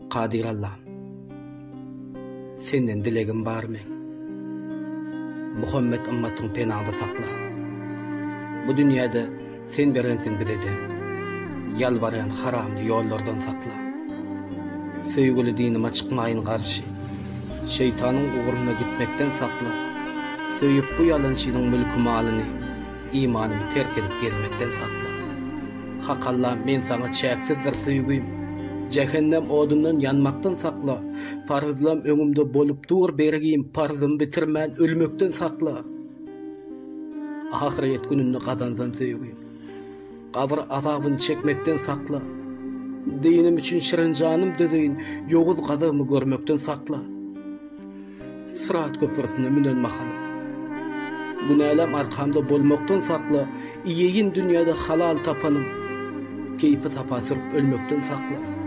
Kadir Allah'ım, senden dilegim bar men. Muhammed ümmetin penağında sakla. Bu dünyada sen berensin bize de. Yalvarayan haramlı yollardan sakla. Sevgili dinime çıkmayın karşı. Şeytanın uğruna gitmekten sakla. Söyüp bu yalancının mülkü malını, imanımı terk edip gezmekten sakla. Hak Allah, men sana çeksizdir sevgiyim. Cehennem odundan yanmaktan sakla. Parzlam öňümde bolup dur bergiyim, parzym bitirmän ölmekden sakla. Ahiret gününde kazanzam sevgiyim. Kabr azabını çekmekten sakla. Dinim için şirin canım dedeyin, yoğuz gazamı görmekten sakla. Sırat köprüsüne münen mahalım. Günälam arkamda bolmaktan sakla. İyeyin dünyada halal tapanım. Keyfi sapa sürüp ölmekten sakla.